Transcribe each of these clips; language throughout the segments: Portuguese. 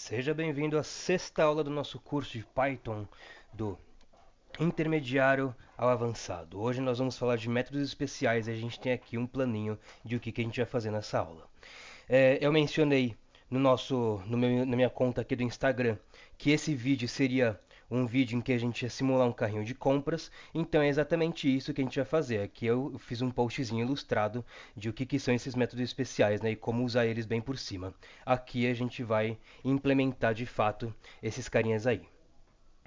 Seja bem-vindo à sexta aula do nosso curso de Python, do intermediário ao avançado. Hoje nós vamos falar de métodos especiais e a gente tem aqui um planinho de o que a gente vai fazer nessa aula. Eu mencionei na minha conta aqui do Instagram que esse vídeo seria um vídeo em que a gente ia simular um carrinho de compras, então é exatamente isso que a gente vai fazer. Aqui eu fiz um postzinho ilustrado de o que são esses métodos especiais, né, e como usar eles bem por cima. Aqui a gente vai implementar de fato esses carinhas aí.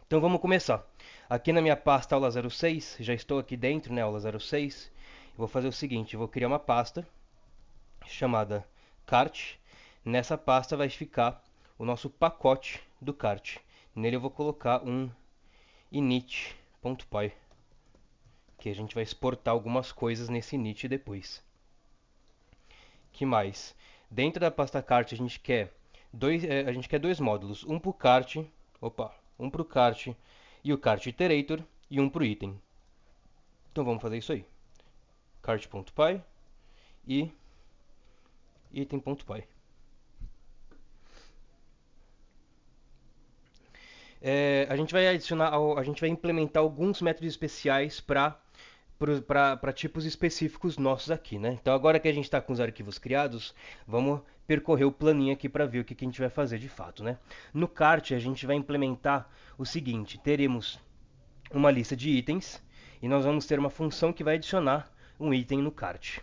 Então vamos começar. Aqui na minha pasta aula 06, já estou aqui dentro, né, aula 06. Eu vou fazer o seguinte, eu vou criar uma pasta chamada cart. Nessa pasta vai ficar o nosso pacote do cart. Nele eu vou colocar um init.py, que a gente vai exportar algumas coisas nesse init depois. Que mais? Dentro da pasta cart a gente quer dois módulos, um para o cart, um para o cart e o cart iterator e um para o item. Então vamos fazer isso aí. Cart.py e item.py. A gente vai implementar alguns métodos especiais para tipos específicos nossos aqui, né? Então agora que a gente está com os arquivos criados, vamos percorrer o planinho aqui para ver o que a gente vai fazer de fato, né? No cart a gente vai implementar o seguinte: teremos uma lista de itens e nós vamos ter uma função que vai adicionar um item no cart.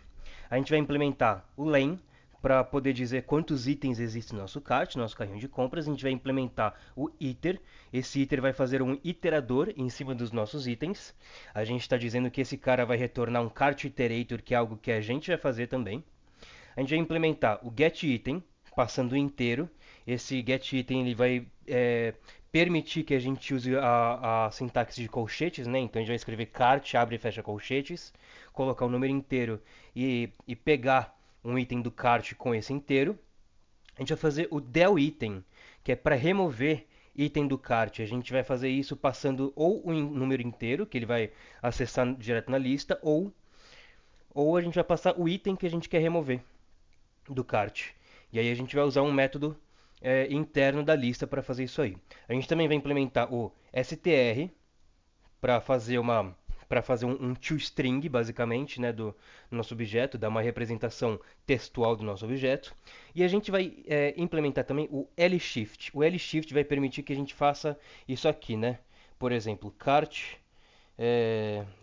A gente vai implementar o len para poder dizer quantos itens existem no nosso cart, no nosso carrinho de compras. A gente vai implementar o iter. Esse iter vai fazer um iterador em cima dos nossos itens. A gente está dizendo que esse cara vai retornar um cart iterator, que é algo que a gente vai fazer também. A gente vai implementar o getItem, passando inteiro. Esse getItem ele vai permitir que a gente use a sintaxe de colchetes, né? Então a gente vai escrever cart, abre e fecha colchetes, colocar o número inteiro e pegar um item do cart com esse inteiro. A gente vai fazer o delItem, que é para remover item do cart. A gente vai fazer isso passando ou o número inteiro, que ele vai acessar direto na lista, ou a gente vai passar o item que a gente quer remover do cart. E aí a gente vai usar um método interno da lista para fazer isso aí. A gente também vai implementar o str para fazer um toString, basicamente, né, do nosso objeto, dar uma representação textual do nosso objeto. E a gente vai implementar também o lshift. O lshift vai permitir que a gente faça isso aqui, né? Por exemplo, cart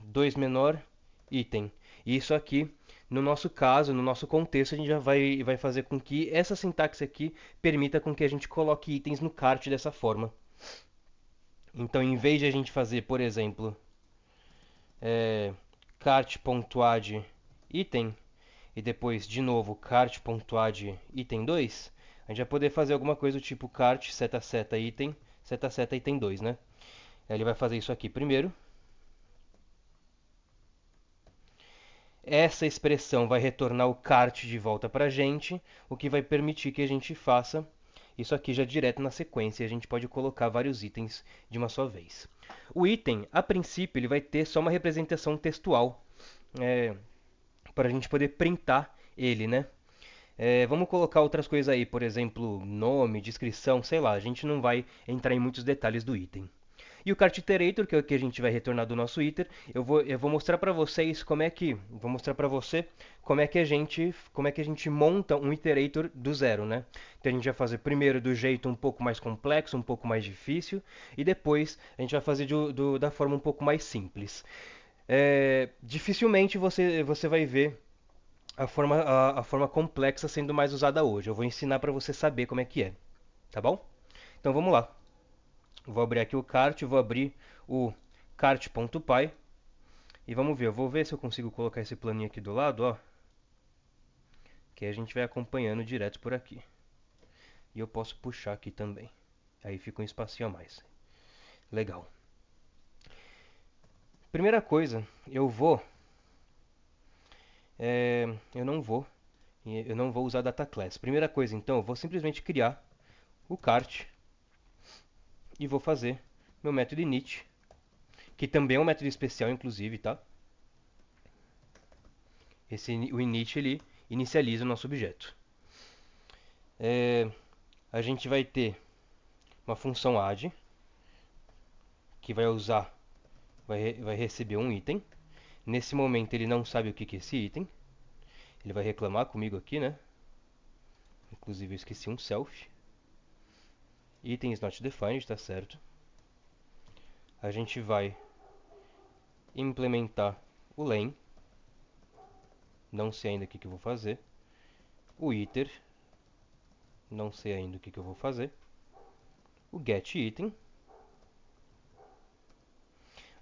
2 menor item. Isso aqui, no nosso caso, no nosso contexto, a gente já vai fazer com que essa sintaxe aqui permita com que a gente coloque itens no cart dessa forma. Então, em vez de a gente fazer, por exemplo, cart.add item e depois de novo cart.add item 2, a gente vai poder fazer alguma coisa do tipo cart seta item 2, né? Ele vai fazer isso aqui primeiro. Essa expressão vai retornar o cart de volta para a gente, o que vai permitir que a gente faça isso aqui já direto na sequência. A gente pode colocar vários itens de uma só vez. O item, a princípio, ele vai ter só uma representação textual para a gente poder printar ele, né? Vamos colocar outras coisas aí, por exemplo, nome, descrição, sei lá. A gente não vai entrar em muitos detalhes do item. E o cart iterator, que é o que a gente vai retornar do nosso iter, eu vou mostrar para vocês vou mostrar para você como é que a gente monta um iterator do zero, né? Então a gente vai fazer primeiro do jeito um pouco mais complexo, um pouco mais difícil, e depois a gente vai fazer da forma um pouco mais simples. Dificilmente você vai ver a forma complexa sendo mais usada hoje. Eu vou ensinar para você saber como é que é, tá bom? Então vamos lá. Vou abrir aqui o cart, vou abrir o cart.py e vamos ver. Eu vou ver se eu consigo colocar esse planinho aqui do lado, ó, que a gente vai acompanhando direto por aqui. E eu posso puxar aqui também. Aí fica um espacinho a mais. Legal. Primeira coisa, eu não vou usar data class. Primeira coisa, então, eu vou simplesmente criar o cart e vou fazer meu método init, que também é um método especial, inclusive, tá? O init ele inicializa o nosso objeto. A gente vai ter uma função add, que vai receber um item. Nesse momento ele não sabe o que é esse item. Ele vai reclamar comigo aqui, né? Inclusive eu esqueci um self. Item is not defined, tá certo. A gente vai implementar o len. Não sei ainda o que eu vou fazer. O iter. Não sei ainda o que eu vou fazer. O getItem.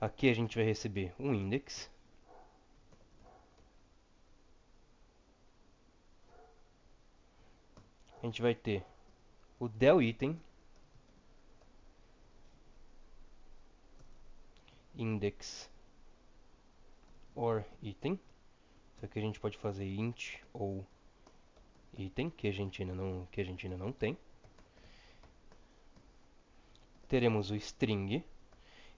Aqui a gente vai receber um index. A gente vai ter o delItem. Index or item. Isso aqui a gente pode fazer int ou item, que a gente ainda não tem. Teremos o string.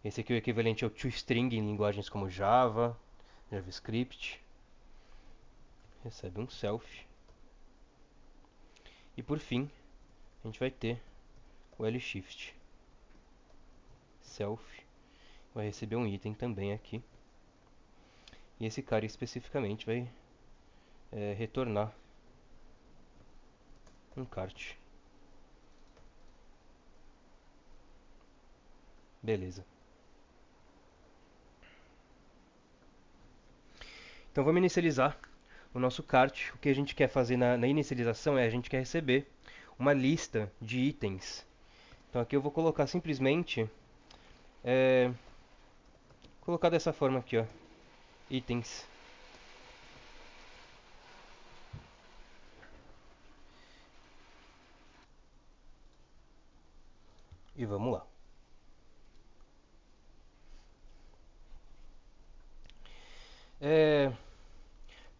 Esse aqui é o equivalente ao toString em linguagens como Java, JavaScript. Recebe um self. E por fim, a gente vai ter o lshift. Self vai receber um item também aqui. E esse cara especificamente vai retornar um cart. Beleza. Então vamos inicializar o nosso cart. O que a gente quer fazer na inicialização é a gente quer receber uma lista de itens. Então aqui eu vou colocar simplesmente colocar dessa forma aqui, ó, itens. E vamos lá.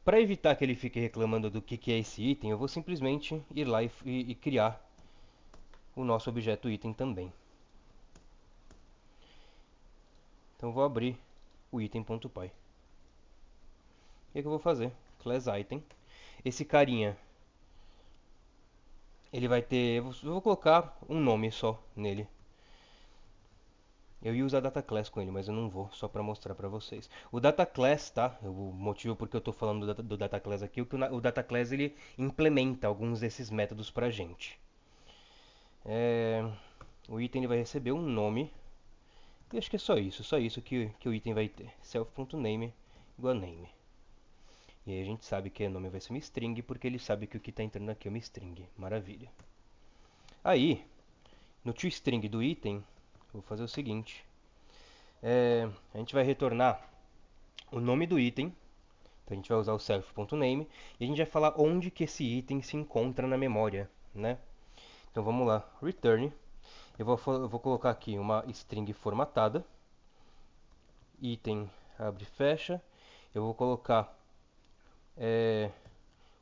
Para evitar que ele fique reclamando do que é esse item, eu vou simplesmente ir lá e criar o nosso objeto item também. Então eu vou abrir o item.py. O que eu vou fazer? Class item. Esse carinha, ele vai ter... Eu vou colocar um nome só nele. Eu ia usar data class com ele, mas eu não vou, só para mostrar para vocês. O data class, tá? O motivo porque eu estou falando do data class aqui é que o data class ele implementa alguns desses métodos para a gente. O item ele vai receber um nome. E acho que é só isso que o item vai ter. Self.name igual a name. E aí a gente sabe que o nome vai ser uma string, porque ele sabe que o que está entrando aqui é uma string. Maravilha. Aí, no toString do item, vou fazer o seguinte. A gente vai retornar o nome do item. Então a gente vai usar o self.name e a gente vai falar onde que esse item se encontra na memória, né? Então vamos lá, return. Eu vou colocar aqui uma string formatada. Item abre e fecha. Eu vou colocar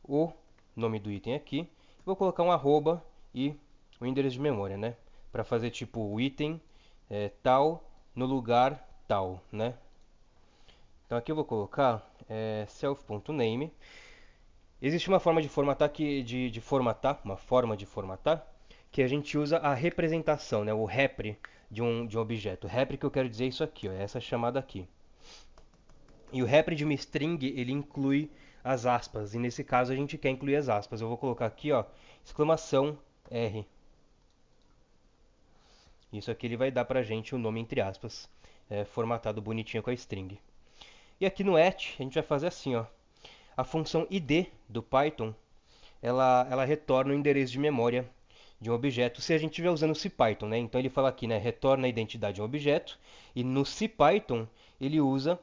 o nome do item aqui. Vou colocar um arroba e o endereço de memória, né? Para fazer tipo o item tal no lugar tal, né? Então aqui eu vou colocar self.name. Existe uma forma de formatar que a gente usa a representação, né? O repre de um objeto. Repre que eu quero dizer é isso aqui, ó, é essa chamada aqui. E o repre de uma string, ele inclui as aspas. E nesse caso a gente quer incluir as aspas. Eu vou colocar aqui, ó, exclamação R. Isso aqui ele vai dar pra gente o nome entre aspas, formatado bonitinho com a string. E aqui no at a gente vai fazer assim, ó. A função id do Python, ela retorna o endereço de memória de um objeto se a gente estiver usando o CPython, né? Então ele fala aqui, né, retorna a identidade de um objeto, e no CPython ele usa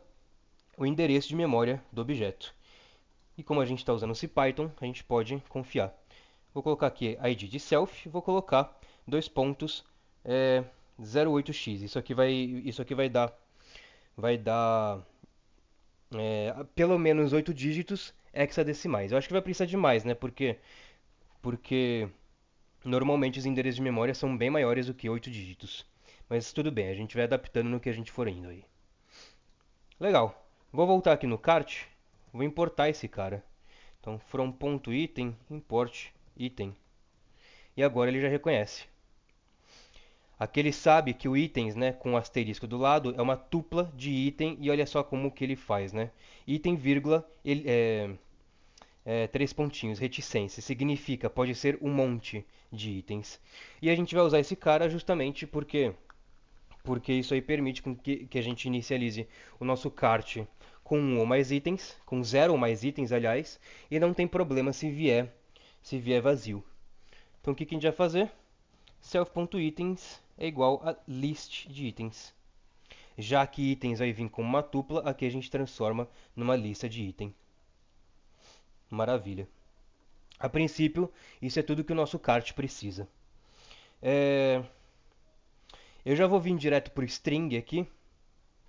o endereço de memória do objeto. E como a gente está usando o CPython, a gente pode confiar. Vou colocar aqui id de self, vou colocar 08x. Isso aqui vai dar pelo menos 8 dígitos hexadecimais. Eu acho que vai precisar de mais, né? Porque normalmente os endereços de memória são bem maiores do que 8 dígitos. Mas tudo bem, a gente vai adaptando no que a gente for indo aí. Legal. Vou voltar aqui no cart, vou importar esse cara. Então, from.item, import item. E agora ele já reconhece. Aqui ele sabe que o itens, né, com o asterisco do lado, é uma tupla de item e olha só como que ele faz, né? Item, vírgula, três pontinhos, reticência, significa, pode ser um monte de itens. E a gente vai usar esse cara justamente porque isso aí permite que a gente inicialize o nosso kart com um ou mais itens, com zero ou mais itens, aliás, e não tem problema se vier vazio. Então o que a gente vai fazer? Self.itens é igual a list de itens. Já que itens vai vir como uma tupla, aqui a gente transforma numa lista de item. Maravilha. A princípio, isso é tudo que o nosso kart precisa. É, Eu já vou vir direto para o string aqui. O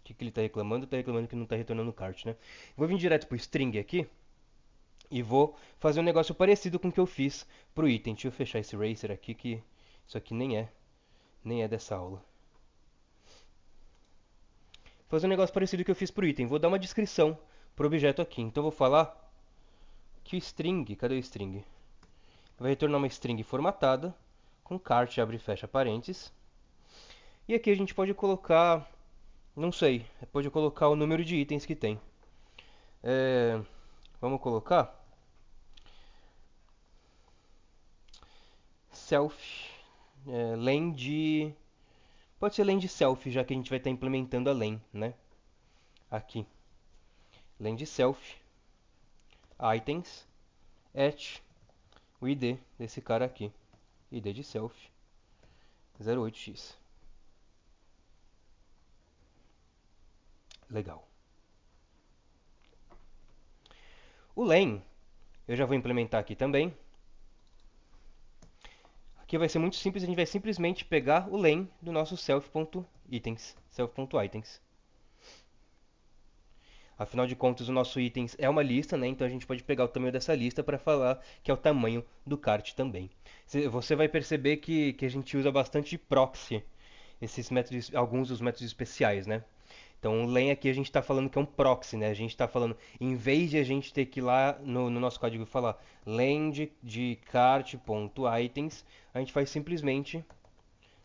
que ele está reclamando? Está reclamando que não está retornando o kart, né? Vou vir direto para o string aqui e vou fazer um negócio parecido com o que eu fiz para o item. Deixa eu fechar esse racer aqui, que isso aqui nem é dessa aula. Vou fazer um negócio parecido com o que eu fiz para o item. Vou dar uma descrição para o objeto aqui. Então eu vou falar que o string, cadê o string? Vai retornar uma string formatada com kart, abre e fecha parênteses. E aqui a gente pode colocar, não sei, pode colocar o número de itens que tem. Vamos colocar self, len de, pode ser len de self, já que a gente vai estar implementando a len, né? Aqui, len de self, items, at, o id desse cara aqui, id de self, 08x. Legal. O len, eu já vou implementar aqui também. Aqui vai ser muito simples, a gente vai simplesmente pegar o len do nosso self.items, self.items. Afinal de contas, o nosso itens é uma lista, né? Então a gente pode pegar o tamanho dessa lista para falar que é o tamanho do kart também. Você vai perceber que a gente usa bastante proxy, esses métodos, alguns dos métodos especiais, né? Então, o len aqui a gente está falando que é um proxy, né? A gente está falando, em vez de a gente ter que ir lá no nosso código falar len de kart.items, a gente faz simplesmente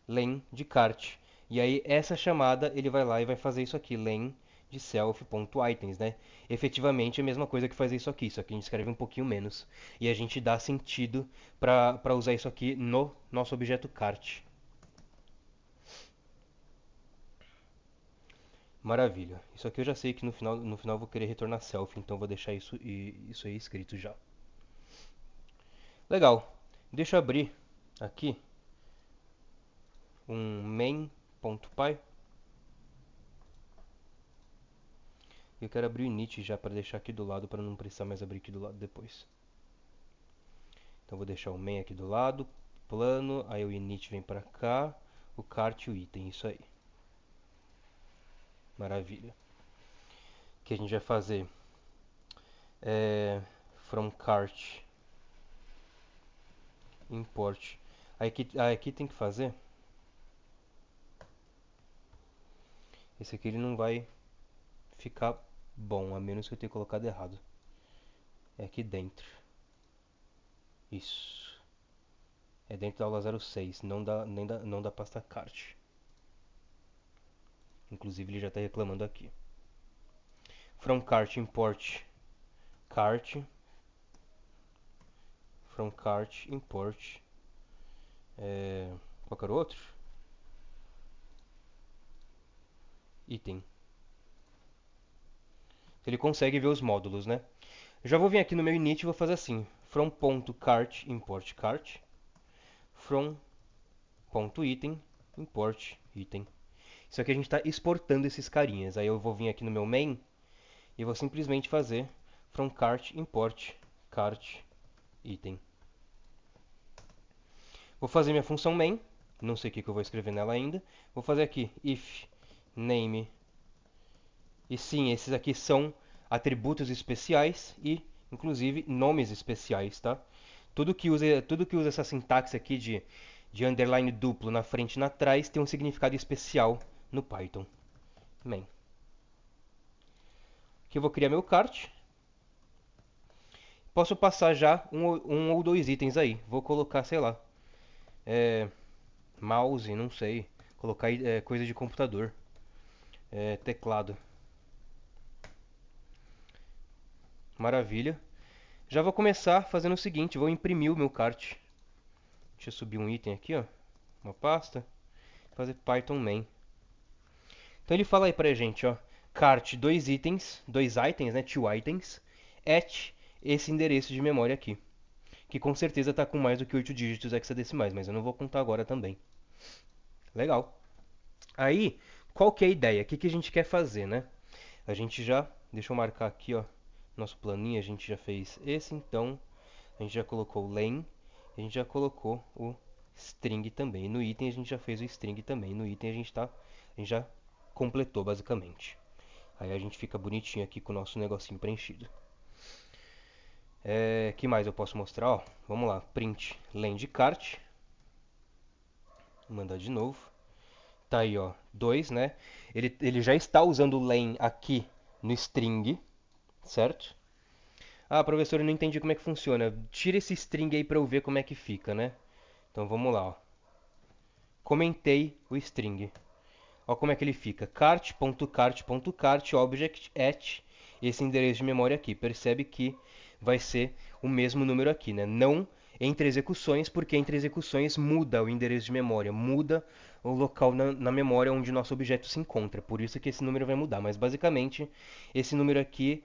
len de kart. E aí, essa chamada, ele vai lá e vai fazer isso aqui, len de self.items, né? Efetivamente é a mesma coisa que fazer isso aqui, só que a gente escreve um pouquinho menos. E a gente dá sentido para usar isso aqui no nosso objeto kart. Maravilha. Isso aqui eu já sei que no final eu vou querer retornar self, então vou deixar isso aí escrito já. Legal. Deixa eu abrir aqui um main.py. Eu quero abrir o init já para deixar aqui do lado, para não precisar mais abrir aqui do lado depois. Então vou deixar o main aqui do lado, plano, aí o init vem para cá, o kart e o item, isso aí. Maravilha. O que a gente vai fazer from kart import. Aqui tem que fazer. Esse aqui ele não vai ficar bom, a menos que eu tenha colocado errado. É aqui dentro. Isso. É dentro da aula 06, não da pasta kart. Inclusive ele já está reclamando aqui. From kart import kart. From kart import. Qualquer outro? Item. Ele consegue ver os módulos, né? Eu já vou vir aqui no meu init e vou fazer assim. From.kart import kart. From.item import item. Isso aqui a gente está exportando esses carinhas. Aí eu vou vir aqui no meu main e vou simplesmente fazer from kart import kart item. Vou fazer minha função main. Não sei o que eu vou escrever nela ainda. Vou fazer aqui if name. E sim, esses aqui são atributos especiais e, inclusive, nomes especiais, tá? Tudo que usa essa sintaxe aqui de underline duplo na frente e na trás tem um significado especial no Python. Main. Aqui eu vou criar meu kart. Posso passar já um ou dois itens aí. Vou colocar, sei lá, mouse, não sei. Colocar coisa de computador. Teclado. Maravilha. Já vou começar fazendo o seguinte, vou imprimir o meu kart. Deixa eu subir um item aqui, ó. Uma pasta. Fazer Python main. Então ele fala aí pra gente, ó. Kart, dois itens, né? Two items. At esse endereço de memória aqui. Que com certeza está com mais do que 8 dígitos hexadecimais, mas eu não vou contar agora também. Legal. Aí, qual que é a ideia? O que a gente quer fazer, né? A gente já, deixa eu marcar aqui, ó, nosso planinho, a gente já fez esse, então a gente já colocou o len, a gente já colocou o string também. No item a gente já fez o string também. No item a gente já completou basicamente. Aí a gente fica bonitinho aqui com o nosso negocinho preenchido. Que mais eu posso mostrar? Ó, vamos lá, print len de kart. Vou mandar de novo. Tá aí, ó, 2, né? Ele já está usando o len aqui no string, certo? Ah, professor, eu não entendi como é que funciona. Tira esse string aí para eu ver como é que fica, né? Então vamos lá, ó. Comentei o string. Ó como é que ele fica. Cart.cart.cart object at esse endereço de memória aqui. Percebe que vai ser o mesmo número aqui, né? Não entre execuções, porque entre execuções muda o endereço de memória, muda o local na memória onde nosso objeto se encontra. Por isso que esse número vai mudar. Mas basicamente, esse número aqui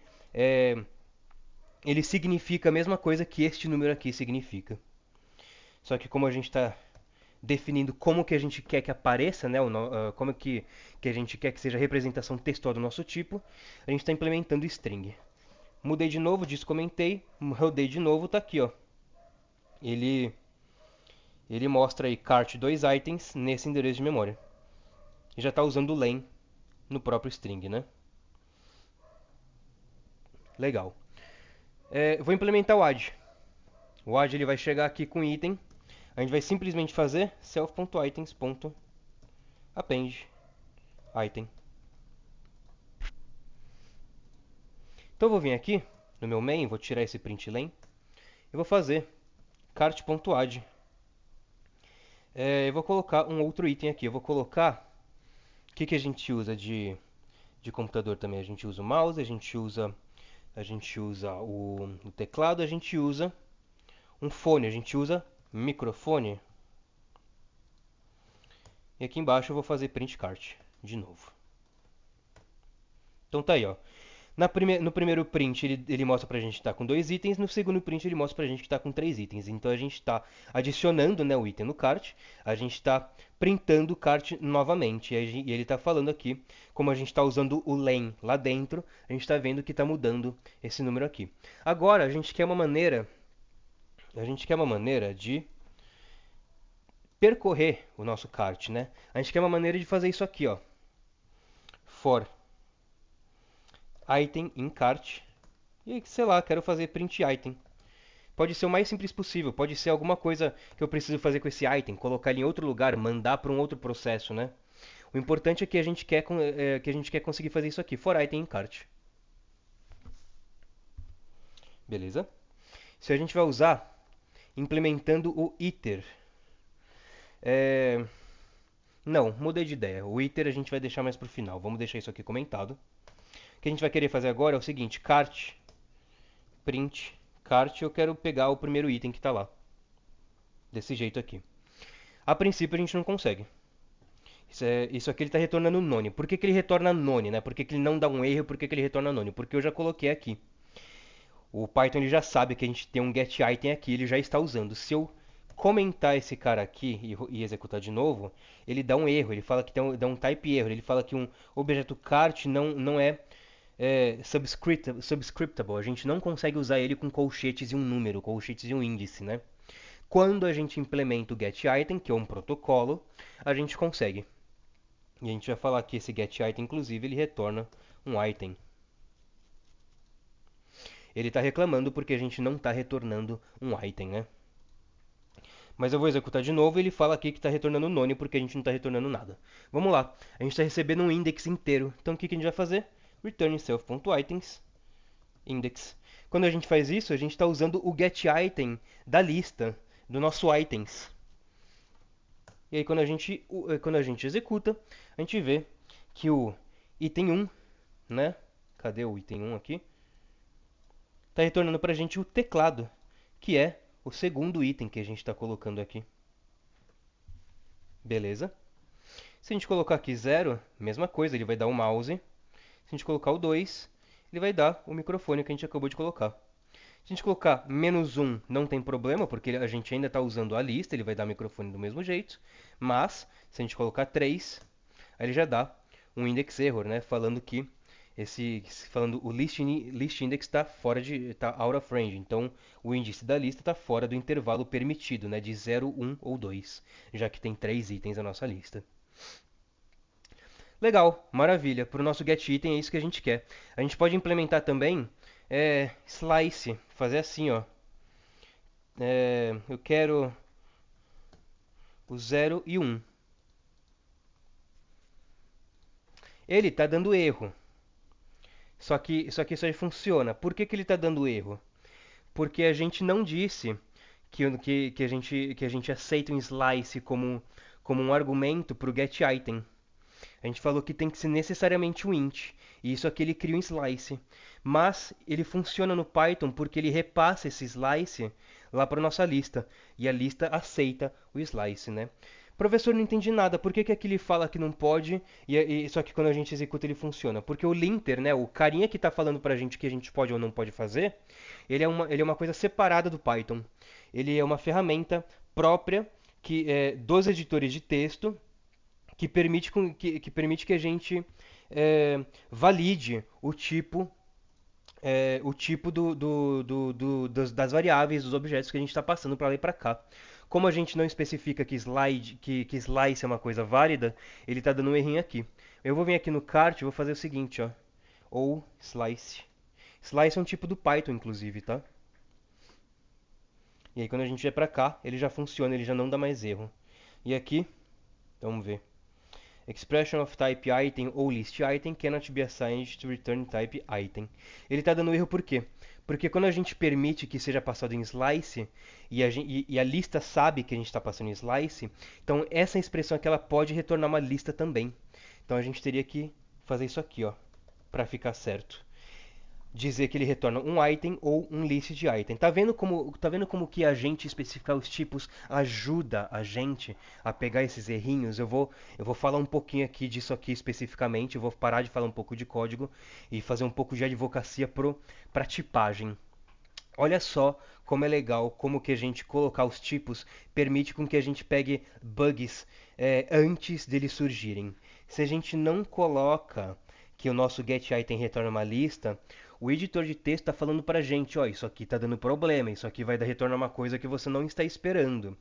ele significa a mesma coisa que este número aqui significa. Só que como a gente está definindo como que a gente quer que apareça, né, como que a gente quer que seja a representação textual do nosso tipo, a gente está implementando string. Mudei de novo, descomentei, rodei de novo, tá aqui, ó. Ele mostra aí cart 2 items nesse endereço de memória. E já está usando o len no próprio string, né? Legal. Vou implementar o add. O add ele vai chegar aqui com item. A gente vai simplesmente fazer self.items.append item. Então eu vou vir aqui no meu main, vou tirar esse print len e vou fazer cart.add. Eu vou colocar um outro item aqui. Eu vou colocar o que a gente usa de computador também. A gente usa o mouse, a gente usa o teclado, a gente usa um fone, a gente usa microfone. E aqui embaixo eu vou fazer print cart de novo. Então tá aí, ó. No primeiro print ele mostra pra gente que está com 2 itens, no segundo print ele mostra pra gente que está com 3 itens. Então a gente está adicionando, né, o item no cart, a gente está printando o cart novamente. E ele está falando aqui, como a gente está usando o len lá dentro, a gente está vendo que está mudando esse número aqui. Agora a gente quer uma maneira de percorrer o nosso cart, né? A gente quer uma maneira de fazer isso aqui, ó. For item in cart. E sei lá, quero fazer print item. Pode ser o mais simples possível, pode ser alguma coisa que eu preciso fazer com esse item, colocar ele em outro lugar, mandar para um outro processo, né? O importante é que a gente quer conseguir fazer isso aqui, for item in cart. Beleza? Se a gente vai usar implementando o iter. Não, mudei de ideia. O iter a gente vai deixar mais para o final. Vamos deixar isso aqui comentado. O que a gente vai querer fazer agora é o seguinte, cart print cart, eu quero pegar o primeiro item que está lá. Desse jeito aqui. A princípio a gente não consegue. Isso aqui ele está retornando none. Por que ele retorna none, né? Por que ele não dá um erro? Por que ele retorna none? Porque eu já coloquei aqui. O Python ele já sabe que a gente tem um getItem aqui, ele já está usando. Se eu comentar esse cara aqui e executar de novo, ele dá um erro, ele fala que dá um type erro, ele fala que um objeto cart não é subscriptable, a gente não consegue usar ele com colchetes e um número, colchetes e um índice, né? Quando a gente implementa o getItem, que é um protocolo, a gente consegue. E a gente vai falar que esse getItem, inclusive, ele retorna um item. Ele está reclamando porque a gente não está retornando um item, né? Mas eu vou executar de novo e ele fala aqui que está retornando none porque a gente não está retornando nada. Vamos lá, a gente está recebendo um index inteiro. Então o que a gente vai fazer? Return self.items index. Quando a gente faz isso, a gente está usando o getItem da lista do nosso items. E aí quando a gente executa, a gente vê que o item 1, né? Cadê o item 1 aqui? Está retornando para a gente o teclado, que é o segundo item que a gente está colocando aqui. Beleza? Se a gente colocar aqui 0, mesma coisa, ele vai dar o mouse. Se a gente colocar o 2, ele vai dar o microfone que a gente acabou de colocar. Se a gente colocar -1, não tem problema, porque a gente ainda está usando a lista, ele vai dar microfone do mesmo jeito. Mas, se a gente colocar 3, aí ele já dá um index error, né? Falando que falando o list index está fora está out of range. Então, o índice da lista está fora do intervalo permitido, né? De 0, 1 ou 2, já que tem 3 itens na nossa lista. Legal, maravilha. Para o nosso getItem é isso que a gente quer. A gente pode implementar também slice, fazer assim, ó. Eu quero o 0 e 1. Ele está dando erro. Só que isso aí funciona. Por que ele está dando erro? Porque a gente não disse que a gente aceita um slice como um argumento para o getItem. A gente falou que tem que ser necessariamente um int. E isso aqui ele cria um slice. Mas ele funciona no Python porque ele repassa esse slice lá para nossa lista. E a lista aceita o slice, né? Professor, não entendi nada. Por que que aqui ele fala que não pode, só que quando a gente executa ele funciona? Porque o linter, né, o carinha que está falando para a gente o que a gente pode ou não pode fazer, ele é uma coisa separada do Python. Ele é uma ferramenta própria dos editores de texto que permite que a gente valide o tipo das variáveis, dos objetos que a gente está passando para lá e para cá. Como a gente não especifica que slice é uma coisa válida, ele está dando um errinho aqui. Eu vou vir aqui no cart e vou fazer o seguinte, ó, ou slice. Slice é um tipo do Python, inclusive, tá? E aí quando a gente vier para cá, ele já funciona, ele já não dá mais erro. E aqui, vamos ver. Expression of type item ou list item cannot be assigned to return type item. Ele está dando erro por quê? Porque quando a gente permite que seja passado em slice e a lista sabe que a gente está passando em slice, então essa expressão aqui ela pode retornar uma lista também. Então a gente teria que fazer isso aqui, ó, para ficar certo. Dizer que ele retorna um item ou um list de item. Tá vendo como que a gente especificar os tipos ajuda a gente a pegar esses errinhos? Eu vou falar um pouquinho aqui disso aqui especificamente, eu vou parar de falar um pouco de código e fazer um pouco de advocacia para tipagem. Olha só como é legal, como que a gente colocar os tipos permite com que a gente pegue bugs antes deles surgirem. Se a gente não coloca que o nosso getItem retorna uma lista, o editor de texto está falando para a gente, ó, isso aqui está dando problema, isso aqui vai dar retornar uma coisa que você não está esperando.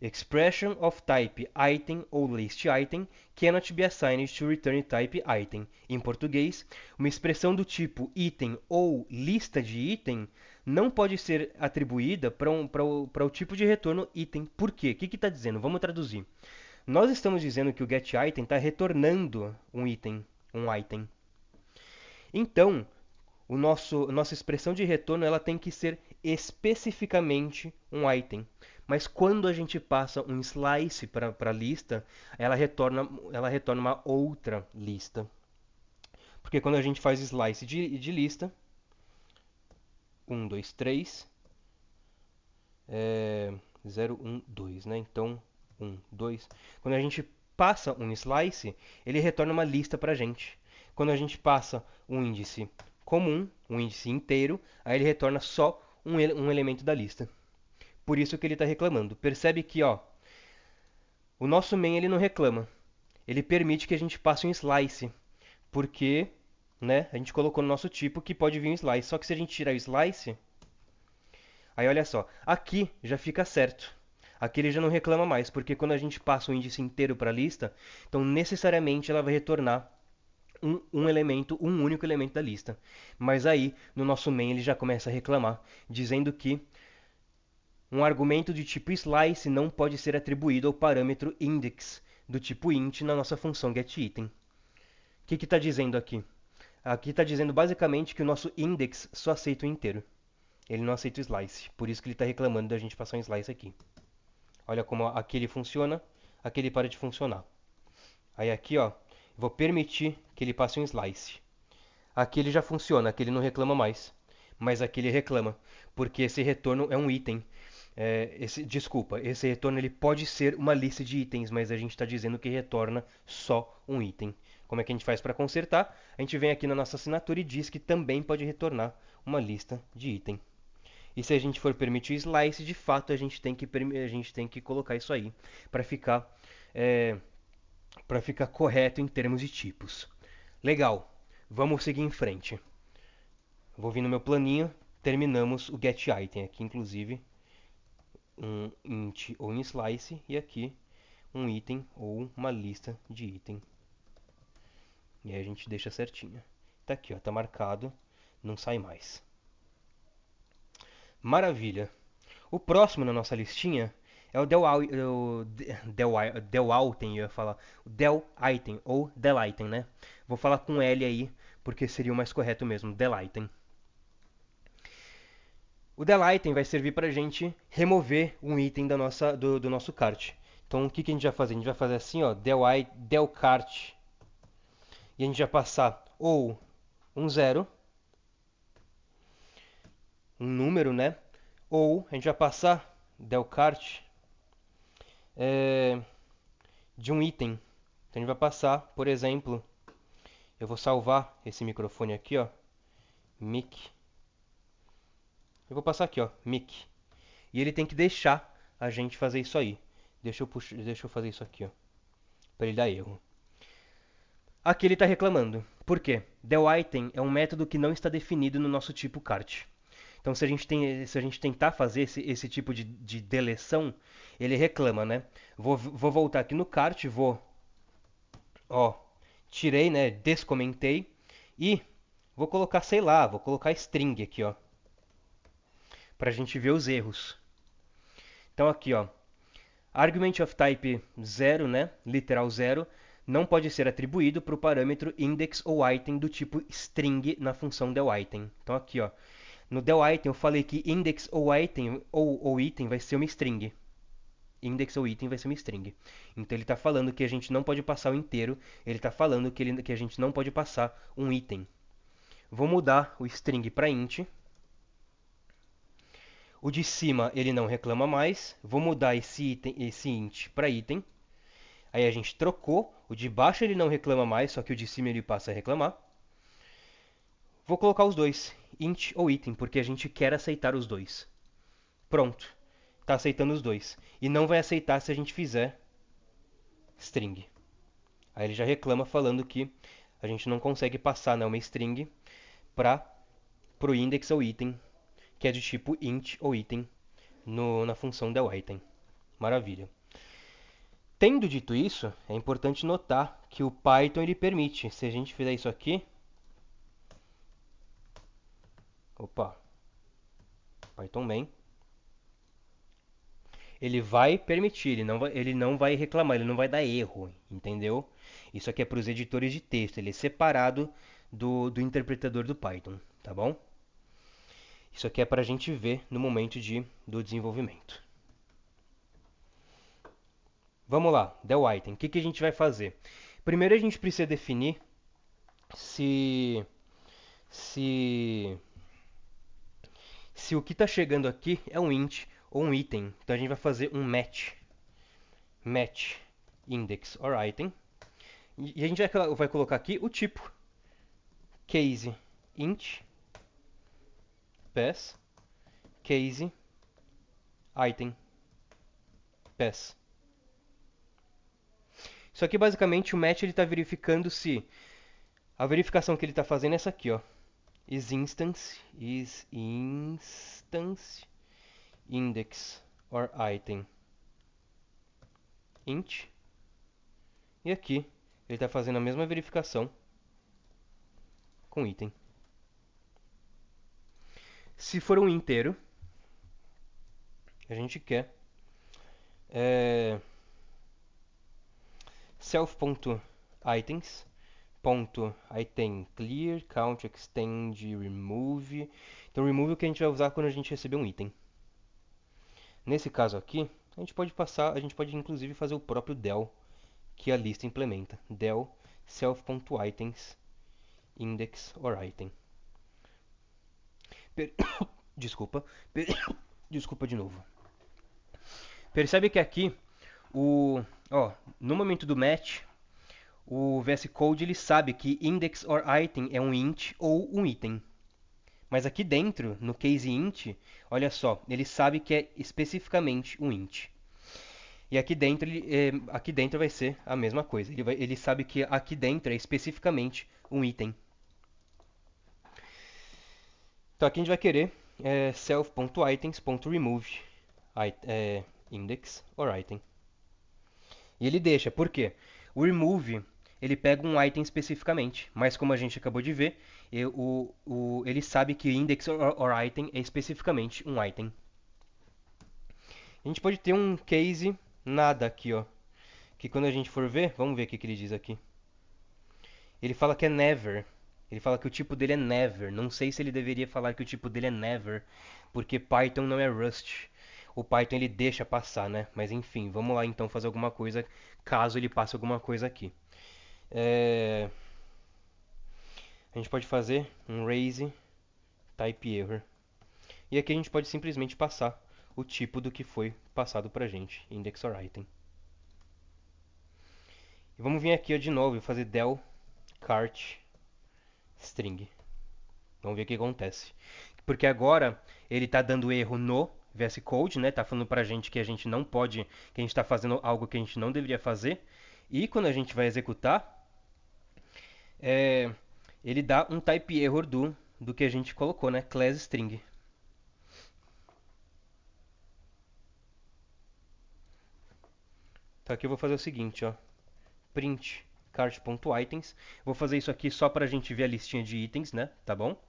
Expression of type item ou list item cannot be assigned to return type item. Em português, uma expressão do tipo item ou lista de item não pode ser atribuída para o tipo de retorno item. Por quê? O que está dizendo? Vamos traduzir. Nós estamos dizendo que o getItem está retornando um item, um item. Então, nossa expressão de retorno ela tem que ser especificamente um item. Mas quando a gente passa um slice para a lista, ela retorna uma outra lista. Porque quando a gente faz slice de lista, 1, 2, 3, 0, 1, 2, né? Então, 1, 2. Quando a gente passa um slice, ele retorna uma lista para a gente. Quando a gente passa um índice comum, um índice inteiro, aí ele retorna só um elemento da lista. Por isso que ele está reclamando. Percebe que, ó, o nosso main ele não reclama. Ele permite que a gente passe um slice, porque, né, a gente colocou no nosso tipo que pode vir um slice. Só que se a gente tirar o slice, aí olha só, aqui já fica certo. Aqui ele já não reclama mais, porque quando a gente passa o índice inteiro para a lista, então necessariamente ela vai retornar um único elemento da lista. Mas aí, no nosso main, ele já começa a reclamar, dizendo que um argumento de tipo slice não pode ser atribuído ao parâmetro index do tipo int na nossa função getItem. O que está dizendo aqui? Aqui está dizendo basicamente que o nosso index só aceita o inteiro. Ele não aceita o slice. Por isso que ele está reclamando da gente passar um slice aqui. Olha como aqui ele funciona, aqui ele para de funcionar. Aí aqui, ó, vou permitir que ele passe um slice. Aqui ele já funciona, aqui ele não reclama mais. Mas aqui ele reclama, porque esse retorno é um item. Desculpa, esse retorno ele pode ser uma lista de itens, mas a gente está dizendo que retorna só um item. Como é que a gente faz para consertar? A gente vem aqui na nossa assinatura e diz que também pode retornar uma lista de item. E se a gente for permitir slice, de fato a gente tem que colocar isso aí é, para ficar correto em termos de tipos. Legal, vamos seguir em frente. Vou vir no meu planinho, terminamos o getItem aqui, inclusive um int ou um slice e aqui um item ou uma lista de item. E aí a gente deixa certinho. Tá aqui, ó, tá marcado, não sai mais. Maravilha. O próximo na nossa listinha é o del item, eu ia falar. O del item ou del item, né? Vou falar com L aí, porque seria o mais correto mesmo, del item. O del item vai servir para a gente remover um item do nosso cart. Então o que a gente vai fazer? A gente vai fazer assim, ó, del cart, e a gente vai passar ou um zero, um número, né? Ou a gente vai passar del cart de um item. Então a gente vai passar, por exemplo, eu vou salvar esse microfone aqui, ó, mic. Eu vou passar aqui, ó, mic. E ele tem que deixar a gente fazer isso aí. Deixa eu fazer isso aqui, ó, para ele dar erro. Aqui ele está reclamando. Por quê? DelItem é um método que não está definido no nosso tipo cart. Então, se a gente tentar fazer esse tipo de deleção, ele reclama, né? Vou voltar aqui no cart, ó, tirei, né? Descomentei e vou colocar, sei lá, vou colocar string aqui, ó, para a gente ver os erros. Então aqui, ó, argument of type 0, né? Literal 0, não pode ser atribuído para o parâmetro index ou item do tipo string na função delItem. Então aqui, ó, no delItem eu falei que index ou item vai ser uma string. Index ou item vai ser uma string. Então ele está falando que a gente não pode passar o inteiro, ele está falando que a gente não pode passar um item. Vou mudar o string para int. O de cima ele não reclama mais. Vou mudar esse int para item. Aí a gente trocou. O de baixo ele não reclama mais, só que o de cima ele passa a reclamar. Vou colocar os dois, int ou item, porque a gente quer aceitar os dois. Pronto. Está aceitando os dois. E não vai aceitar se a gente fizer string. Aí ele já reclama falando que a gente não consegue passar, né, uma string para o index ou item, que é de tipo int ou item na função delItem. Maravilha. Tendo dito isso, é importante notar que o Python ele permite, se a gente fizer isso aqui, opa, Python main, ele vai permitir, ele não vai reclamar, ele não vai dar erro, entendeu? Isso aqui é para os editores de texto, ele é separado do interpretador do Python, tá bom? Isso aqui é para a gente ver no momento do desenvolvimento. Vamos lá, delItem. O que a gente vai fazer? Primeiro a gente precisa definir se o que está chegando aqui é um int ou um item. Então a gente vai fazer um match index or item. E a gente vai colocar aqui o tipo case int pass case item pass. Isso aqui basicamente o match ele está verificando se a verificação que ele está fazendo é essa aqui, ó. Is instance index or item int. E aqui ele está fazendo a mesma verificação com item. Se for um inteiro, a gente quer self.items .item clear, count, extend, remove. Então remove é o que a gente vai usar quando a gente receber um item. Nesse caso aqui, A gente pode passar, a gente pode inclusive fazer o próprio del que a lista implementa. Del self.items index or item. Per- Desculpa. Desculpa de novo. Percebe que aqui ó, no momento do match, o VS Code ele sabe que index or item é um int ou um item. Mas aqui dentro, no case int, olha só, ele sabe que é especificamente um int. E aqui dentro vai ser a mesma coisa. Ele sabe que aqui dentro é especificamente um item. Então aqui a gente vai querer self.items.remove index or item. E ele deixa, por quê? O remove ele pega um item especificamente, mas como a gente acabou de ver, ele sabe que index or item é especificamente um item. A gente pode ter um case nada aqui, ó, que quando a gente for ver, vamos ver o que ele diz aqui. Ele fala que é never. Ele fala que o tipo dele é never. Não sei se ele deveria falar que o tipo dele é never, porque Python não é Rust. O Python ele deixa passar, né? Mas enfim, vamos lá então fazer alguma coisa caso ele passe alguma coisa aqui. A gente pode fazer um raise type error. E aqui a gente pode simplesmente passar o tipo do que foi passado pra gente, index or item. E vamos vir aqui ó, de novo e fazer del cart string. Vamos ver o que acontece. Porque agora ele está dando erro no VS Code, né? Tá falando pra gente que a gente não pode, que a gente está fazendo algo que a gente não deveria fazer. E quando a gente vai executar, é, ele dá um type error do que a gente colocou, né? Class string. Então aqui eu vou fazer o seguinte, ó. Print cart.items. Vou fazer isso aqui só para a gente ver a listinha de itens, né? Tá bom?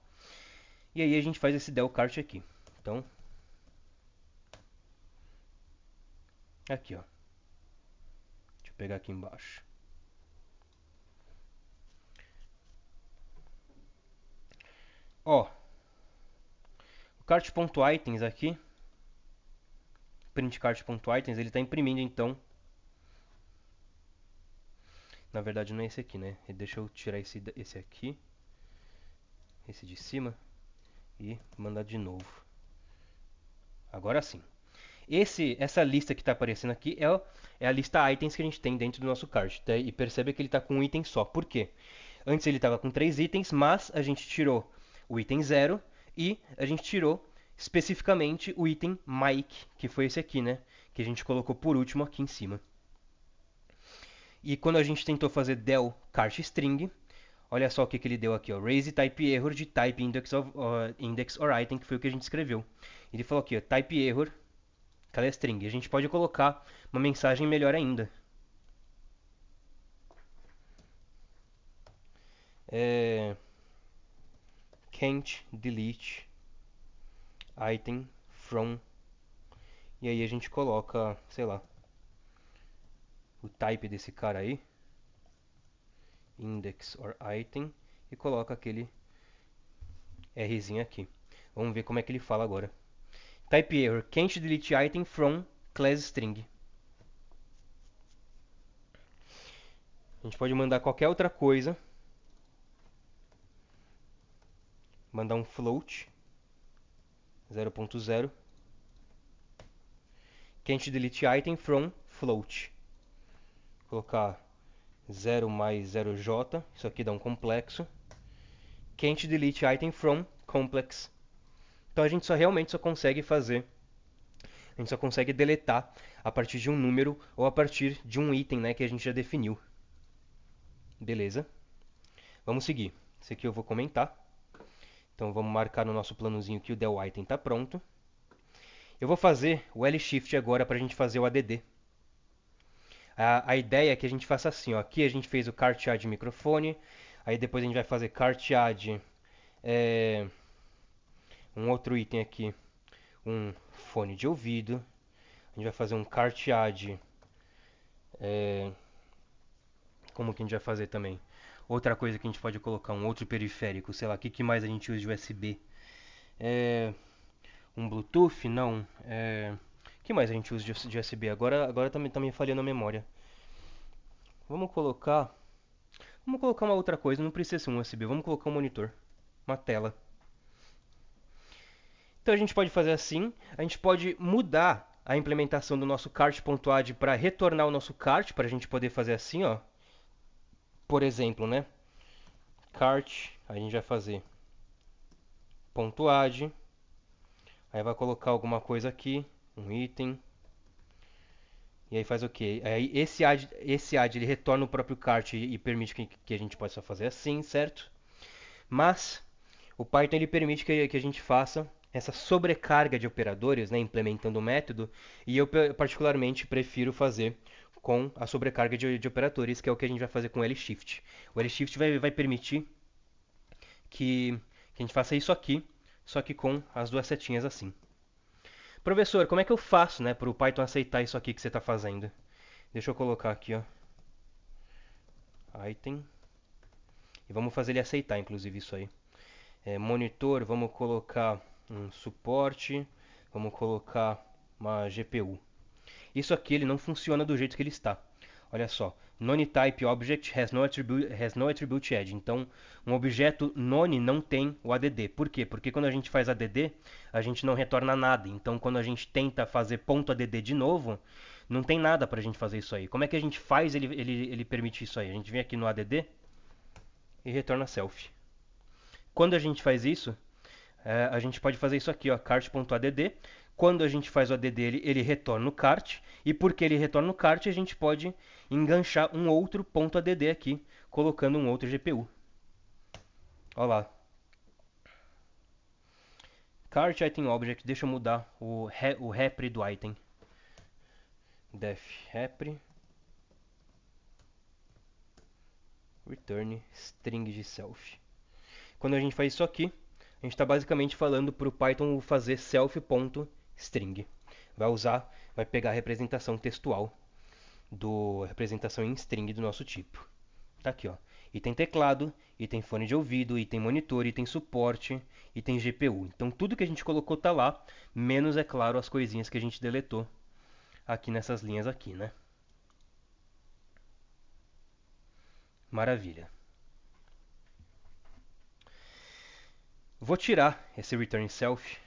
E aí a gente faz esse del cart aqui. Então, aqui, ó. Deixa eu pegar aqui embaixo. Ó, o cart.items aqui, print cart.items, ele está imprimindo então. Na verdade não é esse aqui, né? Deixa eu tirar esse aqui, esse de cima e mandar de novo. Agora sim. Essa lista que está aparecendo aqui é a lista itens que a gente tem dentro do nosso cart. Tá? E percebe que ele está com um item só. Por quê? Antes ele estava com 3 itens, mas a gente tirou o item 0 e a gente tirou especificamente o item Mike, que foi esse aqui, né? Que a gente colocou por último aqui em cima. E quando a gente tentou fazer del cart string, olha só o que ele deu aqui, ó, raise type error de type index or item, que foi o que a gente escreveu. Ele falou aqui, ó, type error, cadê a string? A gente pode colocar uma mensagem melhor ainda. Can't delete item from. E aí a gente coloca, sei lá, o type desse cara aí, index or item, e coloca aquele Rzinho aqui. Vamos ver como é que ele fala agora. Type error, can't delete item from class string. A gente pode mandar qualquer outra coisa. Mandar um float 0.0. Can't delete item from float. Colocar 0 mais 0j. Isso aqui dá um complexo. Can't delete item from complex. Então a gente realmente só consegue fazer. A gente só consegue deletar a partir de um número ou a partir de um item, né, que a gente já definiu. Beleza? Vamos seguir. Esse aqui eu vou comentar. Então vamos marcar no nosso planozinho que o del item está pronto. Eu vou fazer o L-Shift agora para a gente fazer o ADD. A ideia é que a gente faça assim, ó. Aqui a gente fez o cart add microfone, aí depois a gente vai fazer cart add um outro item aqui, um fone de ouvido. A gente vai fazer um cart add, como que a gente vai fazer também? Outra coisa que a gente pode colocar, um outro periférico, sei lá, o que mais a gente usa de USB? Um Bluetooth? Não. O que mais a gente usa de USB? Agora tá me falhando a memória. Vamos colocar. Vamos colocar uma outra coisa, não precisa ser um USB, vamos colocar um monitor, uma tela. Então a gente pode fazer assim, a gente pode mudar a implementação do nosso cart.add para retornar o nosso cart, para a gente poder fazer assim, ó. Por exemplo, né? Cart, aí a gente vai fazer .add, aí vai colocar alguma coisa aqui, um item, e aí faz o quê? Aí esse add ele retorna o próprio cart e permite que a gente possa fazer assim, certo? Mas o Python ele permite que a gente faça essa sobrecarga de operadores, né, implementando o método, e eu particularmente prefiro fazer com a sobrecarga de operadores, que é o que a gente vai fazer com o LShift. O LShift vai permitir que a gente faça isso aqui, só que com as duas setinhas assim. Professor, como é que eu faço, né, para o Python aceitar isso aqui que você está fazendo? Deixa eu colocar aqui, ó, item, e vamos fazer ele aceitar, inclusive, isso aí. Monitor, vamos colocar um suporte, vamos colocar uma GPU. Isso aqui ele não funciona do jeito que ele está. Olha só, none-type object has no attribute edge. Então, um objeto none não tem o add. Por quê? Porque quando a gente faz add, a gente não retorna nada. Então, quando a gente tenta fazer .add de novo, não tem nada para a gente fazer isso aí. Como é que a gente faz ele permitir isso aí? A gente vem aqui no add e retorna self. Quando a gente faz isso, a gente pode fazer isso aqui, ó, cart.add. Quando a gente faz o add dele, ele retorna o cart. E porque ele retorna o cart, a gente pode enganchar um outro .add aqui, colocando um outro GPU. Olha lá. Cart item object, deixa eu mudar o repre do item. Def repre return string de self. Quando a gente faz isso aqui, a gente está basicamente falando para o Python fazer self.string. Vai pegar a representação textual representação em string do nosso tipo. Tá aqui, ó. Item teclado, item fone de ouvido, item monitor, item suporte, item GPU. Então tudo que a gente colocou tá lá, menos, é claro, as coisinhas que a gente deletou aqui nessas linhas aqui, né? Maravilha. Vou tirar esse return self,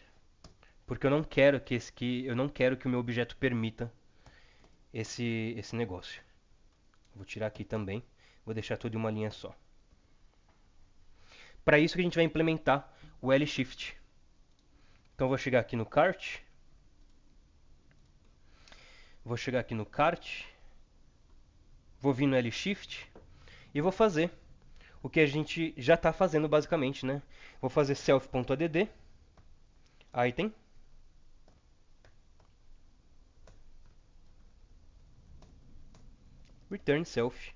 porque eu não quero que o meu objeto permita esse negócio. Vou tirar aqui também, vou deixar tudo em uma linha só. Para isso que a gente vai implementar o LShift. Então vou chegar aqui no cart, vou vir no LShift e vou fazer o que a gente já está fazendo basicamente, né? Vou fazer self.add item return self.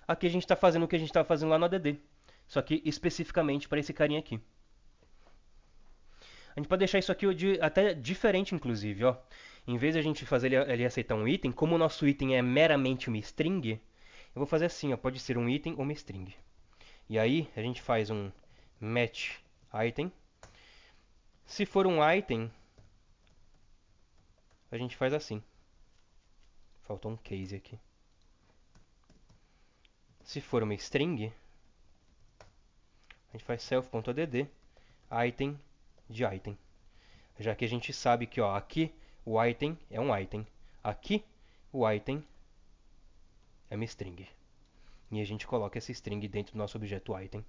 Aqui a gente está fazendo o que a gente estava fazendo lá no add, só que especificamente para esse carinha aqui. A gente pode deixar isso aqui até diferente, inclusive, ó. Em vez de a gente fazer ele aceitar um item, como o nosso item é meramente uma string, eu vou fazer assim, ó, pode ser um item ou uma string. E aí a gente faz um match item. Se for um item, a gente faz assim. Faltou um case aqui. Se for uma string, a gente faz self.add item de item. Já que a gente sabe que, ó, aqui o item é um item. Aqui o item é uma string. E a gente coloca essa string dentro do nosso objeto item.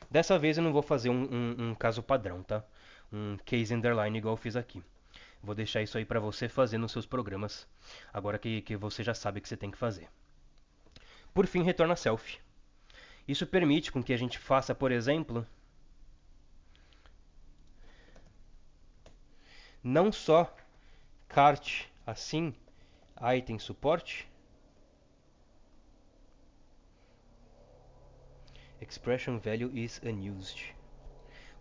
Dessa vez eu não vou fazer um caso padrão, tá? Um case underline igual eu fiz aqui. Vou deixar isso aí para você fazer nos seus programas, agora que você já sabe o que você tem que fazer. Por fim, retorna self. Isso permite com que a gente faça, por exemplo, não só cart assim, item suporte, expression value is unused,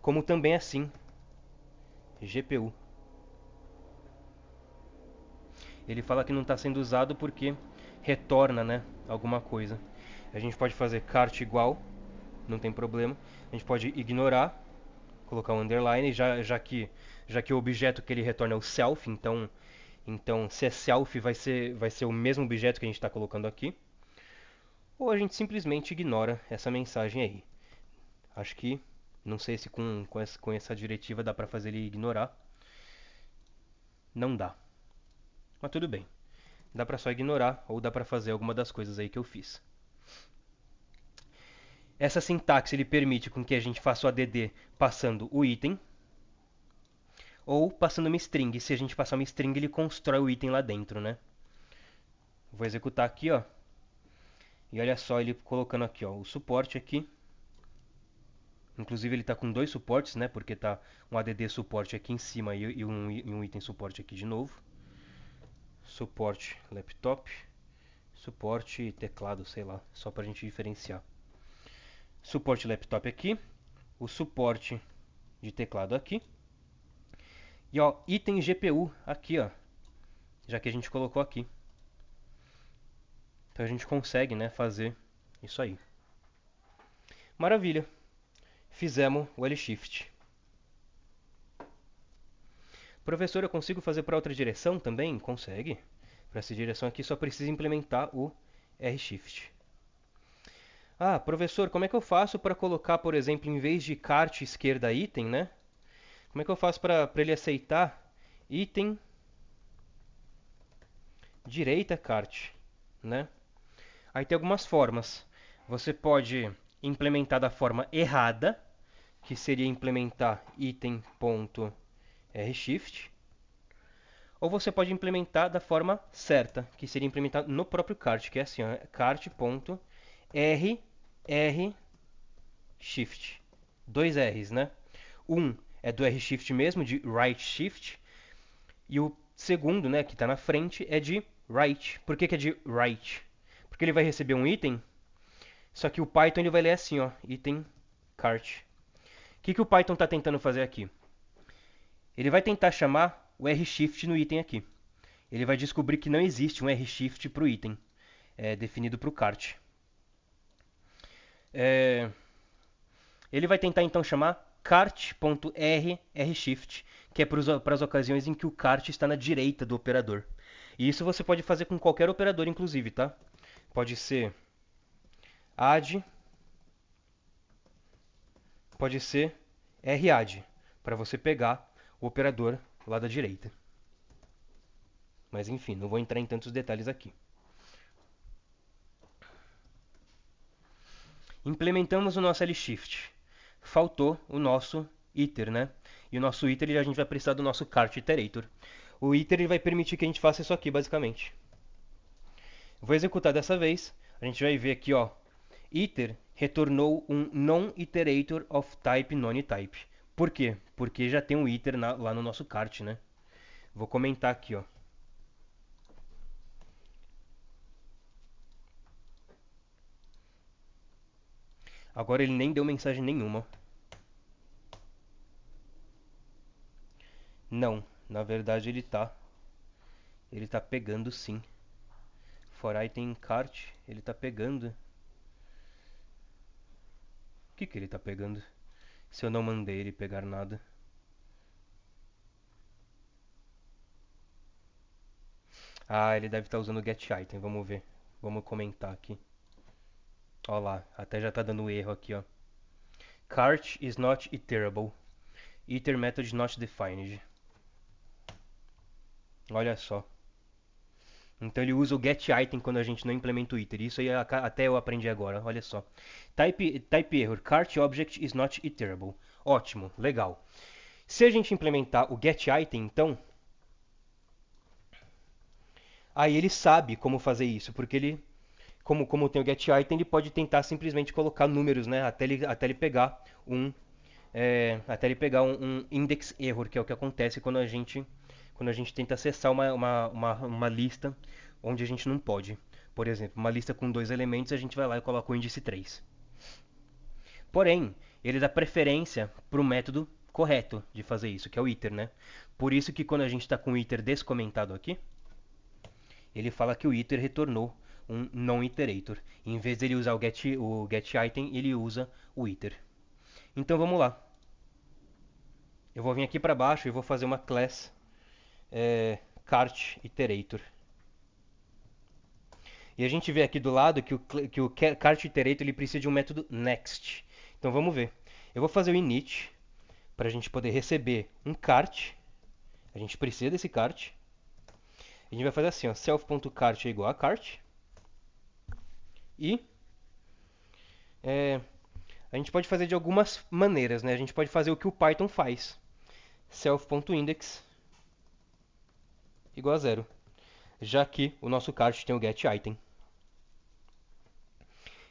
como também assim, GPU. Ele fala que não está sendo usado porque retorna, né, alguma coisa. A gente pode fazer cart igual, não tem problema. A gente pode ignorar, colocar um underline, já que o objeto que ele retorna é o self, então se é self vai ser o mesmo objeto que a gente está colocando aqui. Ou a gente simplesmente ignora essa mensagem aí. Acho que, não sei se com essa diretiva dá para fazer ele ignorar. Não dá. Mas tudo bem. Dá para só ignorar ou dá para fazer alguma das coisas aí que eu fiz. Essa sintaxe ele permite com que a gente faça o add passando o item ou passando uma string. Se a gente passar uma string, ele constrói o item lá dentro, né? Vou executar aqui, ó. E olha só ele colocando aqui, ó, o suporte aqui. Inclusive ele está com dois suportes, né? Porque tá um add suporte aqui em cima e um item suporte aqui de novo. Suporte laptop, suporte teclado, sei lá, só para a gente diferenciar. Suporte laptop aqui, o suporte de teclado aqui. E ó, item GPU aqui, ó, já que a gente colocou aqui. Então a gente consegue, né, fazer isso aí. Maravilha. Fizemos o L-Shift. Professor, eu consigo fazer para outra direção também? Consegue. Para essa direção aqui só precisa implementar o R-Shift. Ah, professor, como é que eu faço para colocar, por exemplo, em vez de kart esquerda item, né? Como é que eu faço para ele aceitar item direita kart, né? Aí tem algumas formas. Você pode implementar da forma errada, que seria implementar item.rshift, ou você pode implementar da forma certa, que seria implementar no próprio kart, que é assim, kart.rrshift. Dois R's, né? Um é do R-Shift mesmo, de Right Shift, e o segundo, né, que está na frente, é de Right. Por que é de Right? Porque ele vai receber um item, só que o Python ele vai ler assim, ó, item cart. O que o Python está tentando fazer aqui? Ele vai tentar chamar o R-Shift no item aqui. Ele vai descobrir que não existe um R-Shift para o item definido para o cart. Ele vai tentar então chamar cart.rrshift, que é para as ocasiões em que o cart está na direita do operador. E isso você pode fazer com qualquer operador, inclusive, tá? Pode ser add, pode ser radd, para você pegar o operador lá da direita. Mas enfim, não vou entrar em tantos detalhes aqui. Implementamos o nosso L-Shift. Faltou o nosso iter, né? E o nosso iter a gente vai precisar do nosso cart iterator. O iter ele vai permitir que a gente faça isso aqui, basicamente. Vou executar dessa vez. A gente vai ver aqui, ó. Iter retornou um non-iterator of type none-type. Por quê? Porque já tem um iter lá no nosso cart, né? Vou comentar aqui, ó. Agora ele nem deu mensagem nenhuma. Não, na verdade ele tá. Ele tá pegando sim. For item cart, ele tá pegando. O que ele tá pegando? Se eu não mandei ele pegar nada. Ah, ele deve estar usando get item. Vamos ver. Vamos comentar aqui. Ó lá, até já tá dando erro aqui, ó. Cart is not iterable. Iter method not defined. Olha só. Então ele usa o get item quando a gente não implementa o iter. Isso aí até eu aprendi agora, olha só. Type error, cart object is not iterable. Ótimo, legal. Se a gente implementar o get item, então, aí ele sabe como fazer isso, porque ele, como tem o get item, ele pode tentar simplesmente colocar números, né, até ele pegar um index error, que é o que acontece quando a gente tenta acessar uma lista onde a gente não pode. Por exemplo, uma lista com dois elementos, a gente vai lá e coloca o índice 3. Porém, ele dá preferência para o método correto de fazer isso, que é o iter, né? Por isso que quando a gente está com o iter descomentado aqui, ele fala que o iter retornou um non-iterator. Em vez de ele usar o get item, ele usa o iter. Então vamos lá. eu vou vir aqui para baixo e vou fazer uma class cart iterator. E a gente vê aqui do lado que o cart iterator ele precisa de um método next. Então vamos ver. Eu vou fazer o init para a gente poder receber um cart. A gente precisa desse cart. A gente vai fazer assim, ó, self.cart é igual a cart. E a gente pode fazer de algumas maneiras, né? A gente pode fazer o que o Python faz. Self.index igual a zero. Já que o nosso cart tem o getItem.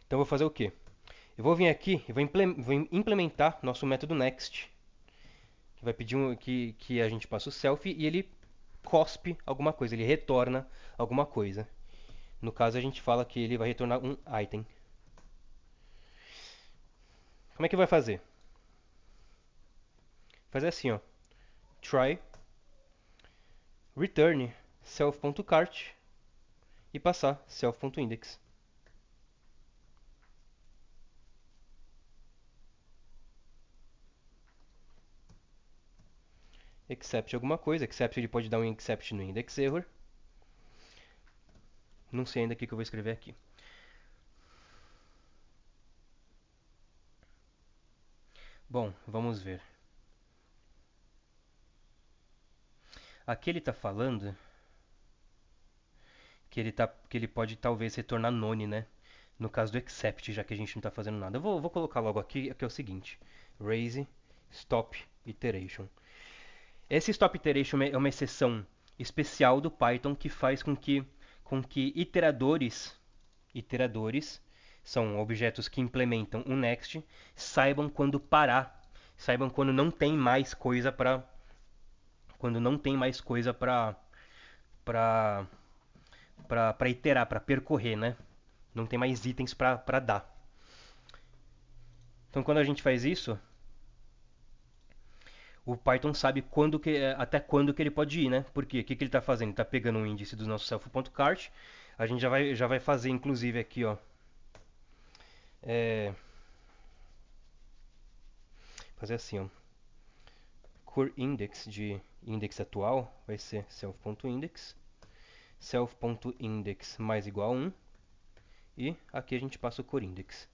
Então eu vou fazer o quê? Eu vou vir aqui e vou implementar nosso método next, que vai pedir que a gente passe o self e ele cospe alguma coisa, ele retorna alguma coisa. No caso a gente fala que ele vai retornar um item. Como é que vai fazer? Fazer assim, ó. Try return self.cart e passar self.index. Except alguma coisa. Except ele pode dar um except no index error. Não sei ainda o que eu vou escrever aqui. Bom, vamos ver. Aqui ele está falando que ele pode talvez retornar none, né? No caso do except, já que a gente não está fazendo nada. Eu vou colocar logo aqui, que é o seguinte. Raise stop iteration. Esse stop iteration é uma exceção especial do Python que faz com que iteradores são objetos que implementam o next, saibam quando parar, saibam quando não tem mais coisa para para para iterar, para percorrer, né? Não tem mais itens para dar. Então, quando a gente faz isso, o Python sabe até quando que ele pode ir, né? Porque o que ele está fazendo? Ele está pegando um índice do nosso self.cart. A gente já vai fazer, inclusive, aqui, ó. Fazer assim, ó. Core index de index atual vai ser self.index. Self.index mais igual a 1. E aqui a gente passa o core index.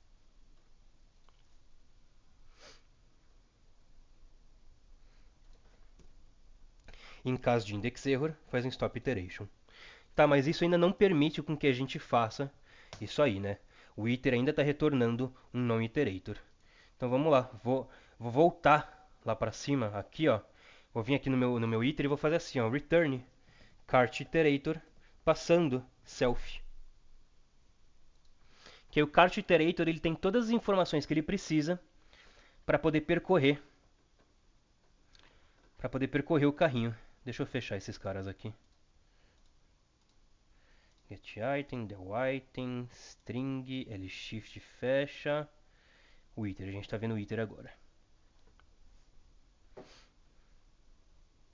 Em caso de index error, faz um stop iteration. Tá, mas isso ainda não permite com que a gente faça isso aí, né? O iter ainda está retornando um non-iterator. Então vamos lá, vou voltar lá para cima, aqui ó. Vou vir aqui no meu iter e vou fazer assim, ó, return cart iterator passando self. Que aí o cart iterator ele tem todas as informações que ele precisa para poder percorrer o carrinho. Deixa eu fechar esses caras aqui. GetItem, DelItem, string, lshift fecha. O iter, a gente está vendo o iter agora.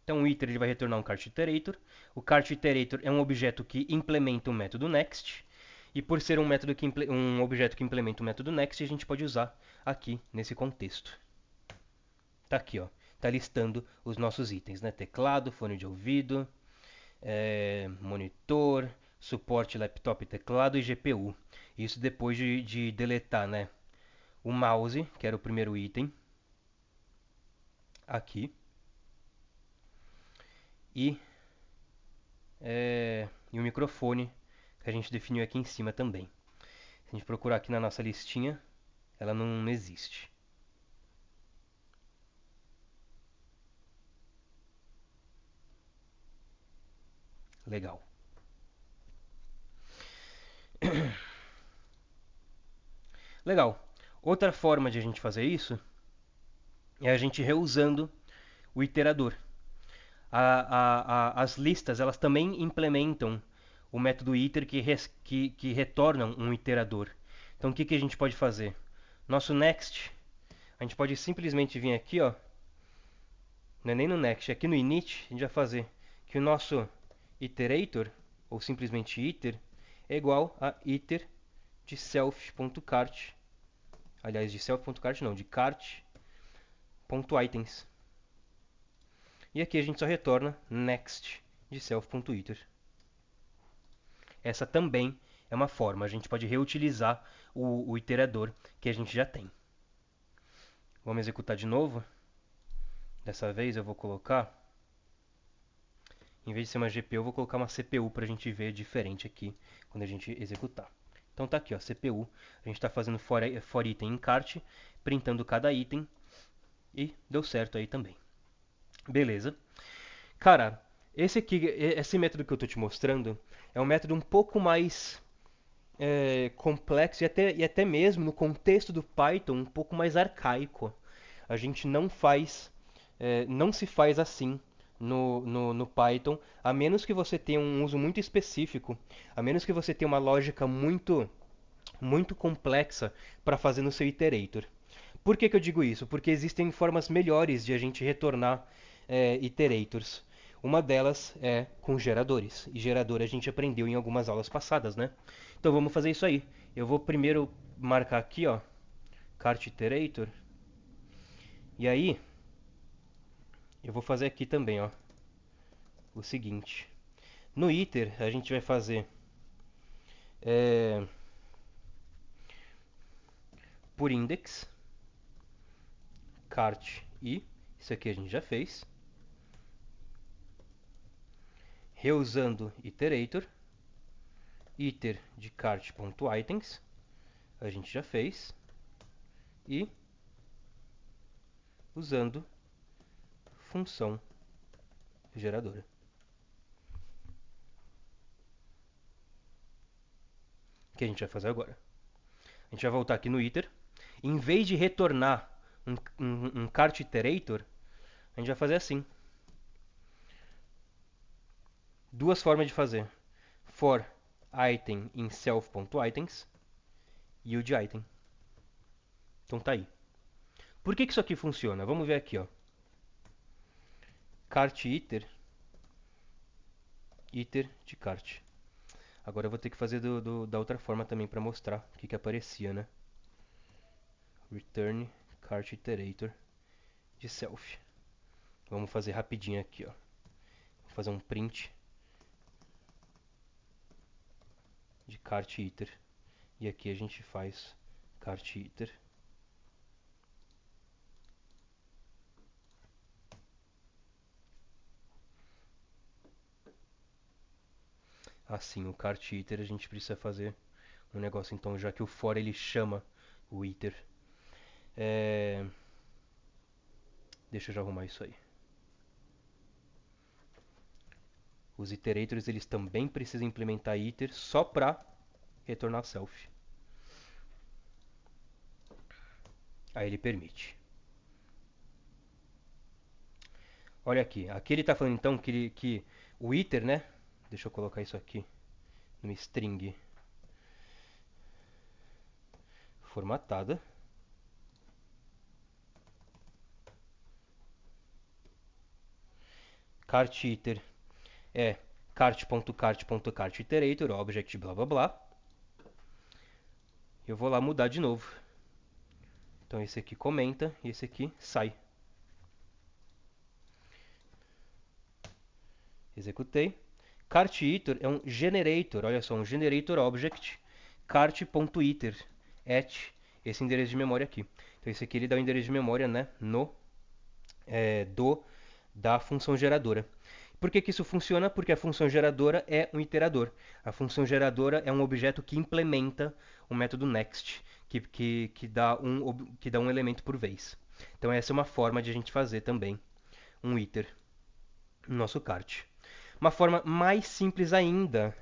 Então o iter ele vai retornar um cart iterator. O cart iterator é um objeto que implementa o método next. E por ser um objeto que implementa o método next, a gente pode usar aqui nesse contexto. Tá aqui, ó. Tá listando os nossos itens, né? Teclado, fone de ouvido, monitor, suporte laptop, teclado e GPU. Isso depois de deletar, né? O mouse, que era o primeiro item, aqui. E o microfone que a gente definiu aqui em cima também. Se a gente procurar aqui na nossa listinha, ela não existe. Legal. Legal. Outra forma de a gente fazer isso é a gente reusando o iterador. As listas elas também implementam o método iter que retornam um iterador. Então o que a gente pode fazer? Nosso next, a gente pode simplesmente vir aqui, ó, não é nem no next, aqui no init, a gente vai fazer que o nosso iterator, ou simplesmente iter, é igual a iter de self.cart. Aliás, de self.cart não, de cart.items. E aqui a gente só retorna next de self.iter. Essa também é uma forma, a gente pode reutilizar o iterador que a gente já tem. Vamos executar de novo. Dessa vez eu vou colocar, em vez de ser uma GPU, eu vou colocar uma CPU para a gente ver diferente aqui quando a gente executar. Então tá aqui, ó, CPU. A gente está fazendo for item em cart, printando cada item e deu certo aí também. Beleza. Cara, esse método que eu estou te mostrando é um método um pouco mais complexo e até mesmo no contexto do Python um pouco mais arcaico. A gente não se faz assim no Python, a menos que você tenha um uso muito específico, a menos que você tenha uma lógica muito complexa para fazer no seu iterator. Por que eu digo isso? Porque existem formas melhores de a gente retornar iterators. Uma delas é com geradores. E gerador a gente aprendeu em algumas aulas passadas, né? Então vamos fazer isso aí. Eu vou primeiro marcar aqui, ó, cart iterator. E aí, eu vou fazer aqui também, ó, o seguinte. No iter, a gente vai fazer por index, cart i. Isso aqui a gente já fez. Reusando iterator, iter de cart.items, a gente já fez. E usando função geradora. O que a gente vai fazer agora? A gente vai voltar aqui no iter. Em vez de retornar um cart iterator, a gente vai fazer assim. Duas formas de fazer. For item in self.items e o de item. Então tá aí. Por que isso aqui funciona? Vamos ver aqui, ó. Cart iter, iter de cart. Agora eu vou ter que fazer da outra forma também para mostrar o que aparecia, né? Return cart iterator de self. Vamos fazer rapidinho aqui, ó. Vou fazer um print de cart iter. E aqui a gente faz cart iter. Assim, o cart iter a gente precisa fazer um negócio, então, já que o for ele chama o iter. Deixa eu já arrumar isso aí. Os iterators eles também precisam implementar iter só para retornar self. Aí ele permite. Olha aqui, aqui ele está falando então que o iter, né? Deixa eu colocar isso aqui no string formatada. Cart iter é cart.cart.cart iterator, object blá blá blá. Eu vou lá mudar de novo. Então esse aqui comenta e esse aqui sai. Executei. Cart iter é um generator, olha só, um generator object cart.iter at esse endereço de memória aqui. Então esse aqui ele dá o endereço de memória, né, da função geradora. Por que isso funciona? Porque a função geradora é um iterador. A função geradora é um objeto que implementa o método next, que dá um elemento por vez. Então essa é uma forma de a gente fazer também um iter no nosso cart. Uma forma mais simples ainda,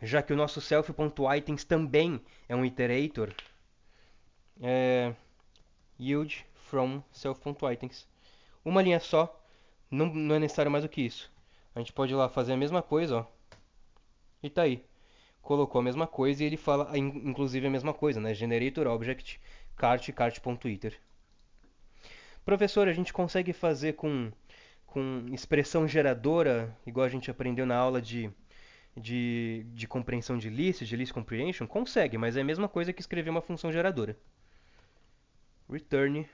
já que o nosso self.items também é um iterator, é yield from self.items. Uma linha só, não é necessário mais do que isso. A gente pode ir lá fazer a mesma coisa, ó. E tá aí. Colocou a mesma coisa e ele fala inclusive a mesma coisa, né? Generator object cart.iter. Professor, a gente consegue fazer com expressão geradora, igual a gente aprendeu na aula de compreensão de list comprehension? Consegue, mas é a mesma coisa que escrever uma função geradora. Return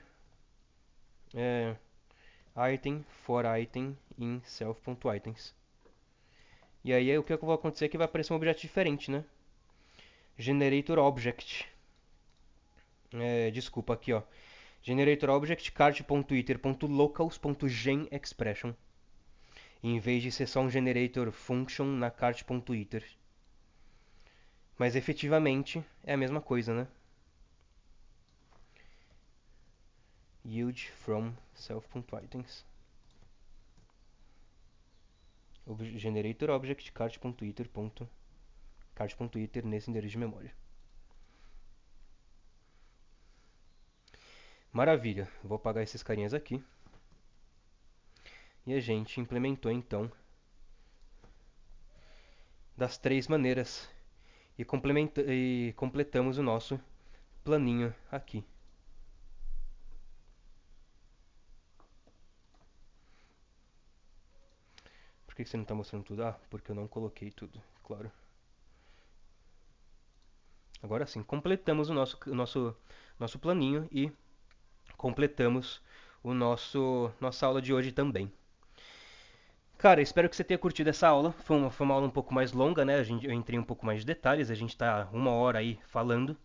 item for item in self.items. E aí o que vai acontecer é que vai aparecer um objeto diferente, né? Generator object. Desculpa, aqui ó. Generator object cart.iter.locals.genExpression. Em vez de ser só um generator function na cart.iter. Mas efetivamente é a mesma coisa, né? Yield from self.items. Generator object cart.iter nesse endereço de memória. Maravilha, vou apagar esses carinhas aqui. E a gente implementou então das três maneiras e completamos o nosso planinho aqui. Por que você não está mostrando tudo? Ah, porque eu não coloquei tudo, claro. Agora sim, completamos o nosso planinho e completamos nossa aula de hoje também. Cara, espero que você tenha curtido essa aula. Foi uma aula um pouco mais longa, né? Eu entrei um pouco mais de detalhes. A gente está uma hora aí falando.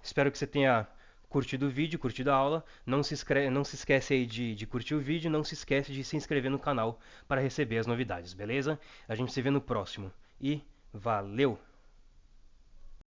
Espero que você tenha curtido o vídeo, curtido a aula. Não se esquece aí de curtir o vídeo. Não se esquece de se inscrever no canal para receber as novidades, beleza? A gente se vê no próximo. E valeu!